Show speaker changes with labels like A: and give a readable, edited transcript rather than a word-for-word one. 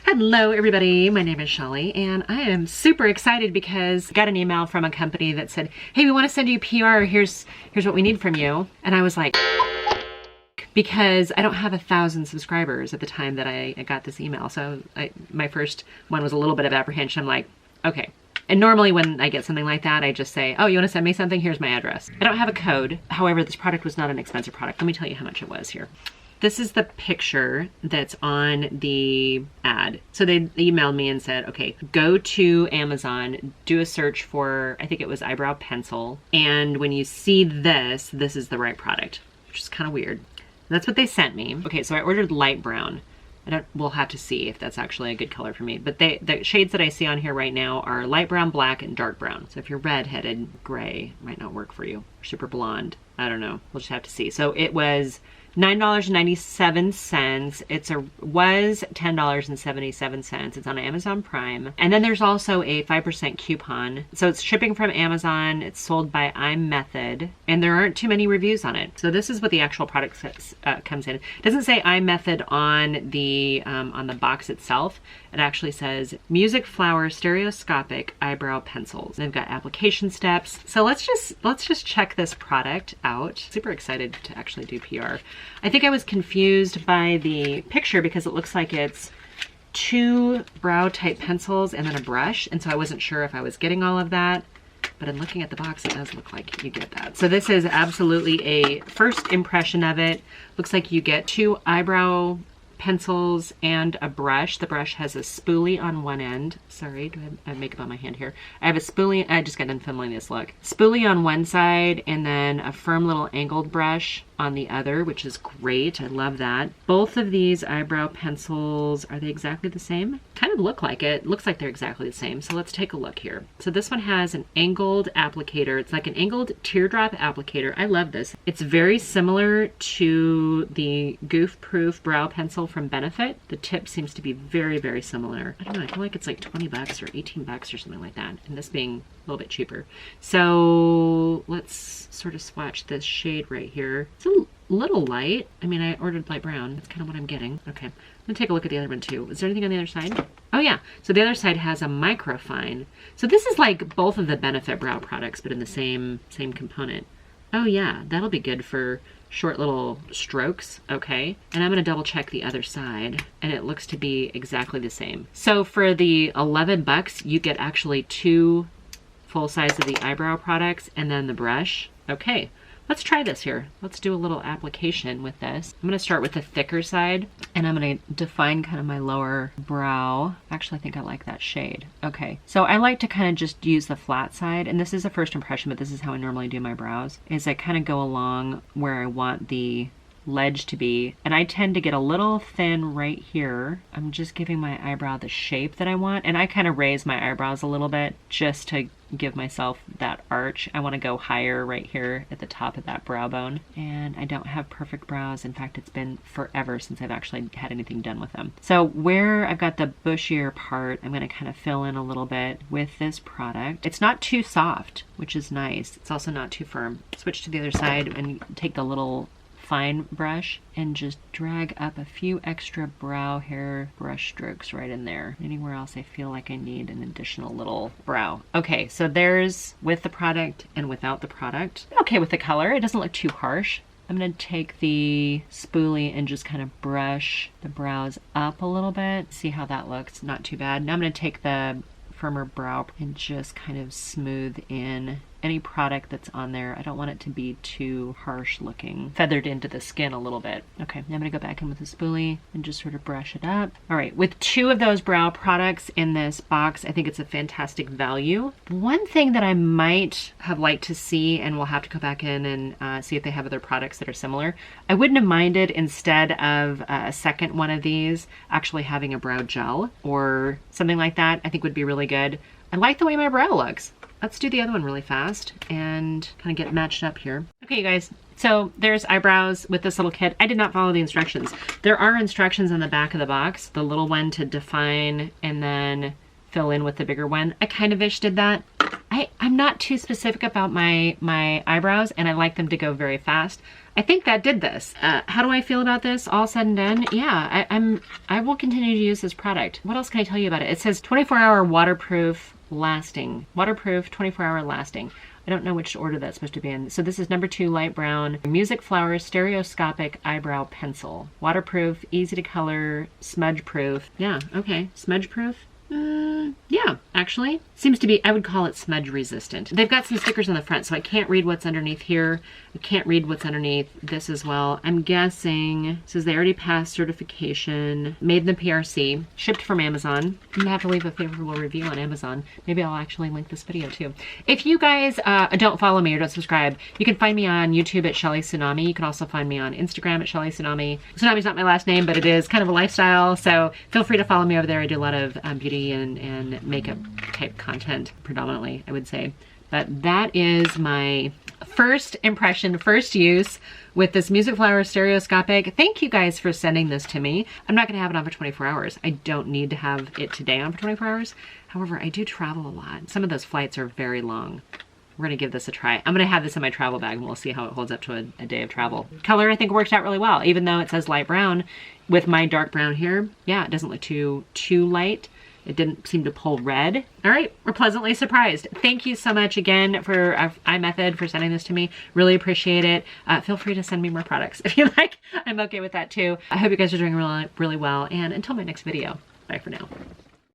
A: Hello everybody, my name is Shelly and I am super excited because I got an email from a company that said, hey, we want to send you PR, here's what we need from you. And I was like, because I don't have 1,000 subscribers at the time that I got this email. So my first one was a little bit of apprehension. I'm like, okay. And normally when I get something like that, I just say, oh, you want to send me something? Here's my address. I don't have a code. However, this product was not an expensive product. Let me tell you how much it was here. This is the picture that's on the ad. So they emailed me and said, okay, go to Amazon, do a search for, I think it was eyebrow pencil. And when you see this, this is the right product, which is kind of weird. That's what they sent me. Okay, so I ordered light brown. We'll have to see if that's actually a good color for me. But the shades that I see on here right now are light brown, black, and dark brown. So if you're red-headed, gray might not work for you. Or super blonde, I don't know. We'll just have to see. So it was $9.97. Was $10.77. It's on Amazon Prime. And then there's also a 5% coupon. So it's shipping from Amazon. It's sold by iMethod. And there aren't too many reviews on it. So this is what the actual product comes in. It doesn't say iMethod on the box itself. It actually says Music Flower Stereoscopic Eyebrow Pencils. They've got application steps. So let's just check this product out. Super excited to actually do PR. I think I was confused by the picture because it looks like it's 2 brow type pencils and then a brush. And so I wasn't sure if I was getting all of that. But in looking at the box, it does look like you get that. So this is absolutely a first impression of it. Looks like you get 2 eyebrow pencils and a brush. The brush has a spoolie on one end. Sorry, do I have makeup on my hand here? I have a spoolie. I just got done filming this look. Spoolie on one side and then a firm little angled brush on the other, which is great. I love that. Both of these eyebrow pencils, are they exactly the same? Kind of look like it. Looks like they're exactly the same. So let's take a look here. So this one has an angled applicator. It's like an angled teardrop applicator. I love this. It's very similar to the Goof Proof brow pencil from Benefit. The tip seems to be very, very similar. I don't know, I feel like it's like 20 bucks or 18 bucks or something like that. And this being a little bit cheaper. So let's sort of swatch this shade right here. It's a little light. I mean, I ordered light brown. That's kind of what I'm getting. Okay, I'm gonna take a look at the other one too. Is there anything on the other side? Oh yeah, so the other side has a microfine. So this is like both of the Benefit brow products, but in the same component. Oh yeah, that'll be good for short little strokes. Okay, and I'm gonna double check the other side and it looks to be exactly the same. So for the 11 bucks, you get actually 2 full size of the eyebrow products and then the brush. Okay, let's try this here. Let's do a little application with this. I'm gonna start with the thicker side and I'm gonna define kind of my lower brow. Actually, I think I like that shade. Okay, so I like to kind of just use the flat side, and this is a first impression, but this is how I normally do my brows, is I kind of go along where I want the ledge to be, and I tend to get a little thin right here. I'm just giving my eyebrow the shape that I want, and I kind of raise my eyebrows a little bit just to give myself that arch. I want to go higher right here at the top of that brow bone, and I don't have perfect brows. In fact, it's been forever since I've actually had anything done with them. So where I've got the bushier part, I'm going to kind of fill in a little bit with this product. It's not too soft, which is nice. It's also not too firm. Switch to the other side and take the little fine brush and just drag up a few extra brow hair brush strokes right in there. Anywhere else I feel like I need an additional little brow. Okay, so there's with the product and without the product. I'm okay with the color. It doesn't look too harsh. I'm gonna take the spoolie and just kind of brush the brows up a little bit. See how that looks. Not too bad. Now I'm gonna take the firmer brow and just kind of smooth in any product that's on there. I don't want it to be too harsh looking, feathered into the skin a little bit. Okay, now I'm gonna go back in with the spoolie and just sort of brush it up. All right, with 2 of those brow products in this box, I think it's a fantastic value. One thing that I might have liked to see, and we'll have to go back in and see if they have other products that are similar, I wouldn't have minded instead of a second one of these actually having a brow gel or something like that. I think would be really good. I like the way my brow looks. Let's do the other one really fast and kind of get matched up here. Okay, you guys, so there's eyebrows with this little kit. I did not follow the instructions. There are instructions on the back of the box, the little one to define and then fill in with the bigger one. I kind of ish did that. I'm not too specific about my eyebrows, and I like them to go very fast. I think that did this. How do I feel about this all said and done? Yeah, I will continue to use this product. What else can I tell you about it? It says 24-hour waterproof lasting. Waterproof, 24-hour lasting. I don't know which order that's supposed to be in. So this is number 2, light brown, Music Flower Stereoscopic Eyebrow Pencil. Waterproof, easy to color, smudge proof. Yeah, okay, smudge proof. Yeah, actually, seems to be, I would call it smudge resistant. They've got some stickers on the front, so I can't read what's underneath here. I can't read what's underneath this as well. I'm guessing, it says they already passed certification, made in the PRC, shipped from Amazon. I'm gonna have to leave a favorable review on Amazon. Maybe I'll actually link this video too. If you guys don't follow me or don't subscribe, you can find me on YouTube at Shelly Tsunami. You can also find me on Instagram at Shelly Tsunami. Tsunami's not my last name, but it is kind of a lifestyle, so feel free to follow me over there. I do a lot of beauty and makeup type content predominantly, I would say. But that is my first impression, first use with this Music Flower Stereoscopic. Thank you guys for sending this to me. I'm not gonna have it on for 24 hours. I don't need to have it today on for 24 hours. However, I do travel a lot. Some of those flights are very long. We're gonna give this a try. I'm gonna have this in my travel bag and we'll see how it holds up to a day of travel. Color, I think, works out really well, even though it says light brown with my dark brown here. Yeah, it doesn't look too light. It didn't seem to pull red. All right, we're pleasantly surprised. Thank you so much again for iMethod for sending this to me. Really appreciate it. Feel free to send me more products if you like. I'm okay with that too. I hope you guys are doing really, really well. And until my next video, bye for now.